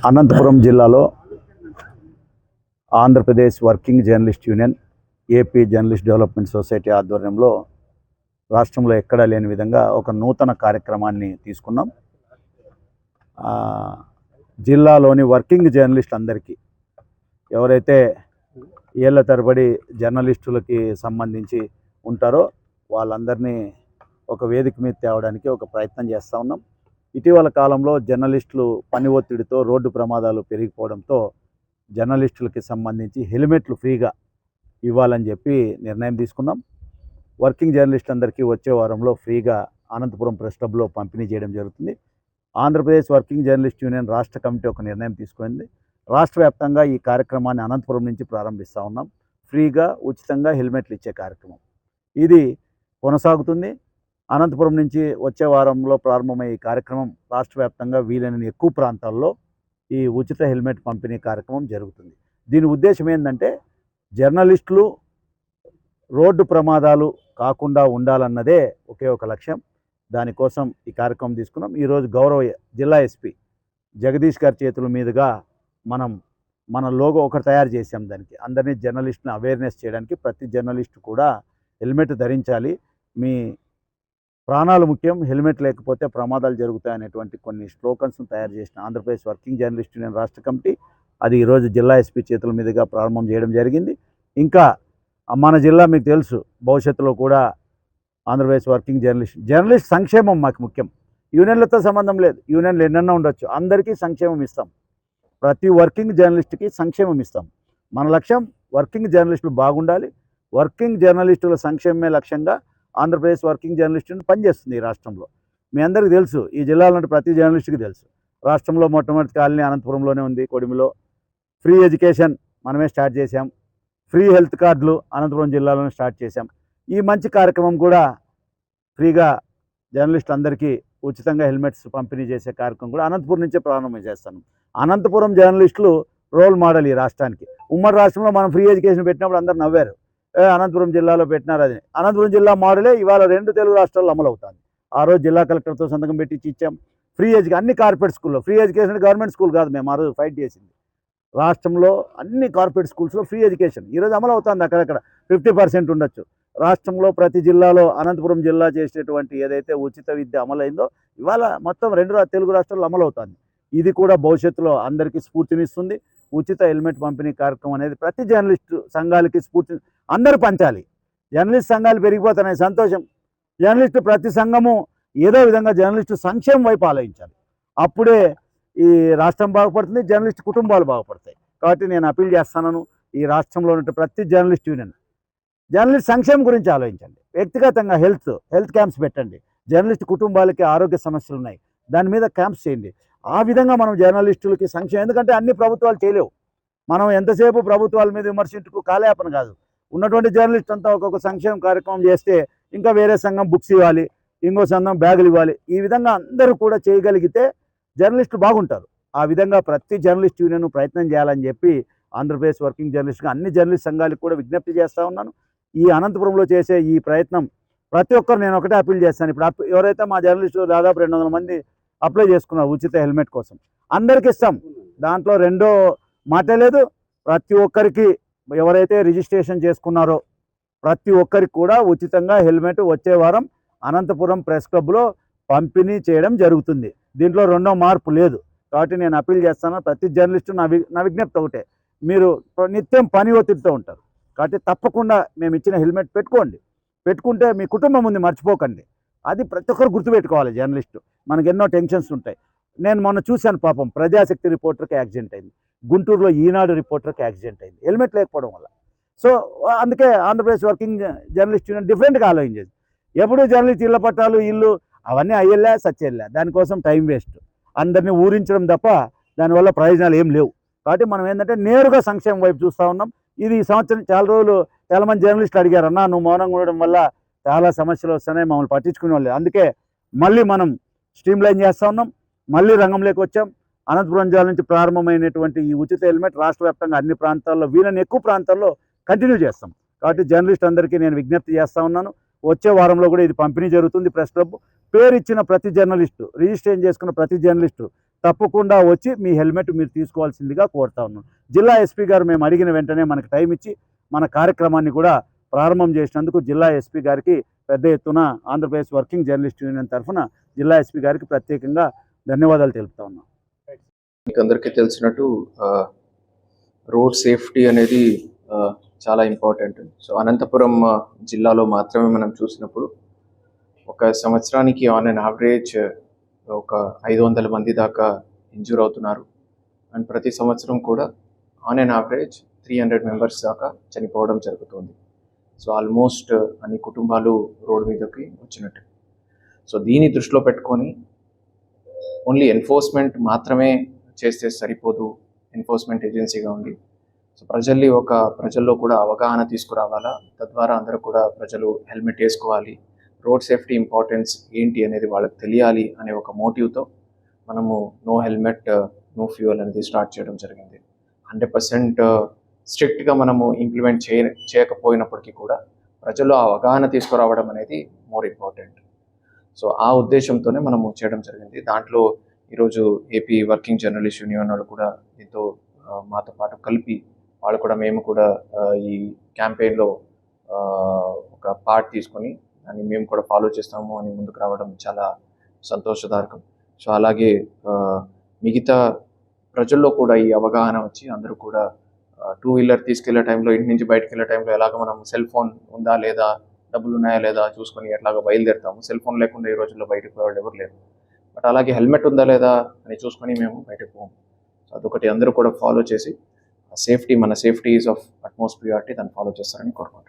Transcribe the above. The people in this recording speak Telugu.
అనంతపురం జిల్లాలో Andhra Pradesh working journalist union, AP journalist development society ఆధ్వర్యంలో రాష్ట్రంలో ఎక్కడా లేని విధంగా ఒక నూతన కార్యక్రమాన్ని తీసుకున్నాం. జిల్లాలోని వర్కింగ్ జర్నలిస్ట్ అందరికీ, ఎవరైతే ఏళ్ల తరబడి జర్నలిస్టులకి సంబంధించి ఉంటారో వాళ్ళందరినీ ఒక వేదిక మీద తేవడానికి ఒక ప్రయత్నం చేస్తూ ఉన్నాం. ఇటీవల కాలంలో జర్నలిస్టులు పని ఒత్తిడితో రోడ్డు ప్రమాదాలు పెరిగిపోవడంతో జర్నలిస్టులకి సంబంధించి హెల్మెట్లు ఫ్రీగా ఇవ్వాలని చెప్పి నిర్ణయం తీసుకున్నాం. వర్కింగ్ జర్నలిస్ట్ అందరికీ వచ్చే వారంలో ఫ్రీగా అనంతపురం ప్రెస్ క్లబ్లో పంపిణీ చేయడం జరుగుతుంది. ఆంధ్రప్రదేశ్ వర్కింగ్ జర్నలిస్ట్ యూనియన్ రాష్ట్ర కమిటీ ఒక నిర్ణయం తీసుకుంది. రాష్ట్ర వ్యాప్తంగా ఈ కార్యక్రమాన్ని అనంతపురం నుంచి ప్రారంభిస్తూ ఉన్నాం. ఫ్రీగా ఉచితంగా హెల్మెట్లు ఇచ్చే కార్యక్రమం ఇది కొనసాగుతుంది. అనంతపురం నుంచి వచ్చే వారంలో ప్రారంభమయ్యే ఈ కార్యక్రమం రాష్ట్ర వ్యాప్తంగా వీలైన ఎక్కువ ప్రాంతాల్లో ఈ ఉచిత హెల్మెట్ పంపిణీ కార్యక్రమం జరుగుతుంది. దీని ఉద్దేశం ఏంటంటే జర్నలిస్టులు రోడ్డు ప్రమాదాలు కాకుండా ఉండాలన్నదే ఒకే ఒక లక్ష్యం. దానికోసం ఈ కార్యక్రమం తీసుకున్నాం. ఈరోజు గౌరవ జిల్లా ఎస్పీ జగదీష్ గారి చేతుల మీదుగా మన లోగో ఒకటి తయారు చేసాం. దానికి అందరినీ జర్నలిస్ట్ని అవేర్నెస్ చేయడానికి ప్రతి జర్నలిస్టు కూడా హెల్మెట్ ధరించాలి, మీ ప్రాణాలు ముఖ్యం, హెల్మెట్ లేకపోతే ప్రమాదాలు జరుగుతాయనేటువంటి కొన్ని స్లోగన్స్ను తయారు చేసిన ఆంధ్రప్రదేశ్ వర్కింగ్ జర్నలిస్ట్ యూనియన్ రాష్ట్ర కమిటీ అది ఈరోజు జిల్లా ఎస్పీ చేతుల మీదుగా ప్రారంభం చేయడం జరిగింది. ఇంకా మన జిల్లా మీకు తెలుసు, భవిష్యత్తులో కూడా ఆంధ్రప్రదేశ్ వర్కింగ్ జర్నలిస్ట్ సంక్షేమం మాకు ముఖ్యం. యూనియన్లతో సంబంధం లేదు, యూనియన్లు ఎన్నెన్నో ఉండొచ్చు, అందరికీ సంక్షేమం ఇస్తాం. ప్రతి వర్కింగ్ జర్నలిస్ట్కి సంక్షేమం ఇస్తాం. మన లక్ష్యం వర్కింగ్ జర్నలిస్టులు బాగుండాలి. వర్కింగ్ జర్నలిస్టుల సంక్షేమమే లక్ష్యంగా ఆంధ్రప్రదేశ్ వర్కింగ్ జర్నలిస్టుని పనిచేస్తుంది ఈ రాష్ట్రంలో. మీ అందరికీ తెలుసు, ఈ జిల్లాలో ఉంటే ప్రతి జర్నలిస్ట్కి తెలుసు, రాష్ట్రంలో మొట్టమొదటి కాలనీ అనంతపురంలోనే ఉంది, కొడిమిలో. ఫ్రీ ఎడ్యుకేషన్ మనమే స్టార్ట్ చేశాం. ఫ్రీ హెల్త్ కార్డులు అనంతపురం జిల్లాలోనే స్టార్ట్ చేశాం. ఈ మంచి కార్యక్రమం కూడా ఫ్రీగా జర్నలిస్ట్ అందరికీ ఉచితంగా హెల్మెట్స్ పంపిణీ చేసే కార్యక్రమం కూడా అనంతపురం నుంచే ప్రారంభం చేస్తాను. అనంతపురం జర్నలిస్టులు రోల్ మోడల్ ఈ రాష్ట్రానికి. ఉమ్మడి రాష్ట్రంలో మనం ఫ్రీ ఎడ్యుకేషన్ పెట్టినప్పుడు అందరు నవ్వారు, అనంతపురం జిల్లాలో పెట్టినారు అది. అనంతపురం జిల్లా మోడలే ఇవాళ 2 తెలుగు రాష్ట్రాల్లో అమలు అవుతుంది. ఆ రోజు జిల్లా కలెక్టర్తో సంతకం పెట్టి ఇచ్చాం. ఫ్రీ ఎడ్యుకేషన్ అన్ని కార్పొరేట్ స్కూల్లో, ఫ్రీ ఎడ్యుకేషన్ గవర్నమెంట్ స్కూల్ కాదు, మేము ఆ రోజు ఫైట్ చేసింది. రాష్ట్రంలో అన్ని కార్పొరేట్ స్కూల్స్లో ఫ్రీ ఎడ్యుకేషన్ ఈరోజు అమలు అవుతుంది. అక్కడక్కడ 50% ఉండొచ్చు. రాష్ట్రంలో ప్రతి జిల్లాలో అనంతపురం జిల్లా చేసేటువంటి ఏదైతే ఉచిత విద్య అమలైందో ఇవాళ మొత్తం 2 తెలుగు రాష్ట్రాల్లో అమలు అవుతుంది. ఇది కూడా భవిష్యత్తులో అందరికీ స్ఫూర్తినిస్తుంది. ఉచిత హెల్మెట్ పంపిణీ కార్యక్రమం అనేది ప్రతి జర్నలిస్టు సంఘాలకి స్ఫూర్తి, అందరూ పంచాలి. జర్నలిస్ట్ సంఘాలు పెరిగిపోతున్నాయి, సంతోషం. జర్నలిస్టు ప్రతి సంఘము ఏదో విధంగా జర్నలిస్టు సంక్షేమం వైపు ఆలోచించాలి. అప్పుడే ఈ రాష్ట్రం బాగుపడుతుంది, జర్నలిస్ట్ కుటుంబాలు బాగుపడతాయి. కాబట్టి నేను అపీల్ చేస్తున్నాను, ఈ రాష్ట్రంలో ఉన్న ప్రతి జర్నలిస్ట్ యూనియన్ జర్నలిస్ట్ సంక్షేమం గురించి ఆలోచించండి. వ్యక్తిగతంగా హెల్త్ క్యాంప్స్ పెట్టండి. జర్నలిస్ట్ కుటుంబాలకి ఆరోగ్య సమస్యలు ఉన్నాయి, దాని మీద క్యాంప్స్ చేయండి. ఆ విధంగా మనం జర్నలిస్టులకి సంక్షేమం, ఎందుకంటే అన్ని ప్రభుత్వాలు చేయలేవు. మనం ఎంతసేపు ప్రభుత్వాల మీద విమర్శించుకు కాలేపన కాదు. ఉన్నటువంటి జర్నలిస్ట్ అంతా ఒక్కొక్క సంక్షేమ కార్యక్రమం చేస్తే ఇంకా వేరే సంఘం బుక్స్ ఇవ్వాలి, ఇంకో సంఘం బ్యాగులు ఇవ్వాలి. ఈ విధంగా అందరూ కూడా చేయగలిగితే జర్నలిస్టులు బాగుంటారు. ఆ విధంగా ప్రతి జర్నలిస్ట్ యూనియన్ ప్రయత్నం చేయాలని చెప్పి ఆంధ్రప్రదేశ్ వర్కింగ్ జర్నలిస్ట్గా అన్ని జర్నలిస్ట్ సంఘాలకు కూడా విజ్ఞప్తి చేస్తూ ఉన్నాను. ఈ అనంతపురంలో చేసే ఈ ప్రయత్నం ప్రతి ఒక్కరు నేను ఒకటే అపీల్ చేస్తాను. ఇప్పుడు ఎవరైతే మా జర్నలిస్టులు దాదాపు 200 మంది అప్లై చేసుకున్నారు ఉచిత హెల్మెట్ కోసం, అందరికి ఇస్తాం. దాంట్లో రెండో మాటే లేదు. ప్రతి ఒక్కరికి ఎవరైతే రిజిస్ట్రేషన్ చేసుకున్నారో ప్రతి ఒక్కరికి కూడా ఉచితంగా హెల్మెట్ వచ్చే వారం అనంతపురం ప్రెస్ క్లబ్లో పంపిణీ చేయడం జరుగుతుంది. దీంట్లో రెండో మార్పు లేదు. కాబట్టి నేను అపీల్ చేస్తాను, ప్రతి జర్నలిస్టు నా విజ్ఞప్తి ఒకటే, మీరు నిత్యం పని ఒత్తిడితో ఉంటారు కాబట్టి తప్పకుండా మేము ఇచ్చిన హెల్మెట్ పెట్టుకుంటే మీ కుటుంబం ఉంది, మర్చిపోకండి. అది ప్రతి ఒక్కరు గుర్తుపెట్టుకోవాలి. జర్నలిస్టు మనకు ఎన్నో టెన్షన్స్ ఉంటాయి. నేను మొన్న చూశాను, పాపం ప్రజాశక్తి రిపోర్టర్కి యాక్సిడెంట్ అయింది, గుంటూరులో ఈనాడు రిపోర్టర్కి యాక్సిడెంట్ అయింది హెల్మెట్ లేకపోవడం వల్ల. సో అందుకే ఆంధ్రప్రదేశ్ వర్కింగ్ జర్నలిస్ట్ యూనియన్ డిఫరెంట్గా ఆలోచించేది. ఎప్పుడూ జర్నలిస్ట్ ఇళ్ల పట్టాలు ఇల్లు అవన్నీ అయ్యేలా సచ్చేళ్ళా, దానికోసం టైం వేస్ట్, అందరినీ ఊరించడం తప్ప దానివల్ల ప్రయోజనాలు ఏం లేవు. కాబట్టి మనం ఏంటంటే నేరుగా సంక్షేమం వైపు చూస్తూ ఉన్నాం. ఇది ఈ సంవత్సరం చాలా మంది జర్నలిస్టులు అడిగారు, అన్న నువ్వు మౌనంగా ఉండడం వల్ల చాలా సమస్యలు వస్తున్నాయి, మమ్మల్ని పట్టించుకునే వాళ్ళు. అందుకే మళ్ళీ మనం స్ట్రీమ్లైన్ చేస్తూ ఉన్నాం, మళ్ళీ రంగంలోకి వచ్చాం. అనంతపురం జిల్లా నుంచి ప్రారంభమైనటువంటి ఈ ఉచిత హెల్మెట్ రాష్ట్ర వ్యాప్తంగా అన్ని ప్రాంతాల్లో వీలైన ఎక్కువ ప్రాంతాల్లో కంటిన్యూ చేస్తాం. కాబట్టి జర్నలిస్ట్ అందరికీ నేను విజ్ఞప్తి చేస్తూ ఉన్నాను, వచ్చే వారంలో కూడా ఇది పంపిణీ జరుగుతుంది. ప్రెస్ క్లబ్ పేరు ఇచ్చిన ప్రతి జర్నలిస్టు, రిజిస్ట్రేషన్ చేసుకున్న ప్రతి జర్నలిస్టు తప్పకుండా వచ్చి మీ హెల్మెట్ మీరు తీసుకోవాల్సిందిగా కోరుతా ఉన్నాను. జిల్లా ఎస్పీ గారు మేము అడిగిన వెంటనే మనకు టైం ఇచ్చి మన కార్యక్రమాన్ని కూడా ప్రారంభం చేసినందుకు జిల్లా ఎస్పీ గారికి పెద్ద ఎత్తున ఆంధ్రప్రదేశ్ వర్కింగ్ జర్నలిస్ట్ యూనియన్ తరఫున జిల్లా ఎస్పీ గారికి ప్రత్యేకంగా ధన్యవాదాలు తెలుపుతా ఉన్నాం. మీకు అందరికీ తెలిసినట్టు రోడ్ సేఫ్టీ అనేది చాలా ఇంపార్టెంట్. సో అనంతపురం జిల్లాలో మాత్రమే మనం చూసినప్పుడు ఒక సంవత్సరానికి ఆన్ అన్ యావరేజ్ ఒక 500 మంది దాకా ఇంజూర్ అవుతున్నారు. అండ్ ప్రతి సంవత్సరం కూడా ఆన్ అన్ యావరేజ్ 300 మెంబర్స్ దాకా చనిపోవడం జరుగుతుంది. సో ఆల్మోస్ట్ అన్ని కుటుంబాలు రోడ్డు మీదకి వచ్చినట్టు. సో దీన్ని దృష్టిలో పెట్టుకొని ఓన్లీ ఎన్ఫోర్స్మెంట్ మాత్రమే చేస్తే సరిపోదు. ఎన్ఫోర్స్మెంట్ ఏజెన్సీగా ఉంది. సో ప్రజల్లో కూడా అవగాహన తీసుకురావాలా. తద్వారా అందరూ కూడా ప్రజలు హెల్మెట్ వేసుకోవాలి, రోడ్ సేఫ్టీ ఇంపార్టెన్స్ ఏంటి అనేది వాళ్ళకి తెలియాలి అనే ఒక మోటివ్తో మనము నో హెల్మెట్ నో ఫ్యూయల్ అనేది స్టార్ట్ చేయడం జరిగింది. 100% స్ట్రిక్ట్గా మనము ఇంప్లిమెంట్ చేయకపోయినప్పటికీ కూడా ప్రజల్లో అవగాహన తీసుకురావడం అనేది మోర్ ఇంపార్టెంట్. సో ఆ ఉద్దేశంతోనే మనము చేయడం జరిగింది. దాంట్లో ఈరోజు ఏపీ వర్కింగ్ జర్నలిస్ట్ యూనియన్ వాళ్ళు కూడా దీంతో మాతో పాటు కలిపి మేము కూడా ఈ క్యాంపెయిన్లో ఒక పార్ట్ తీసుకొని దాన్ని మేము కూడా ఫాలో చేస్తాము అని ముందుకు రావడం చాలా సంతోషదాయకం. సో అలాగే మిగతా ప్రజల్లో కూడా ఈ అవగాహన వచ్చి అందరూ కూడా 2-వీలర్ తీసుకెళ్లే టైంలో, ఇంటి నుంచి బయటకు వెళ్ళే టైంలో ఎలాగ మనం సెల్ ఫోన్ ఉందా లేదా, డబ్బులు ఉన్నాయా లేదా చూసుకొని ఎట్లాగ బయలుదేరుతాము. సెల్ ఫోన్ లేకుండా ఈ రోజుల్లో బయటకు పోయేవాళ్ళు ఎవరు లేరు. బట్ అలాగే హెల్మెట్ ఉందా లేదా అని చూసుకొని మేము బయటకు పోము. సో అదొకటి అందరూ కూడా ఫాలో చేసి మన safety is of utmost priority, దాన్ని ఫాలో చేస్తారని కోరుకుంటున్నాను.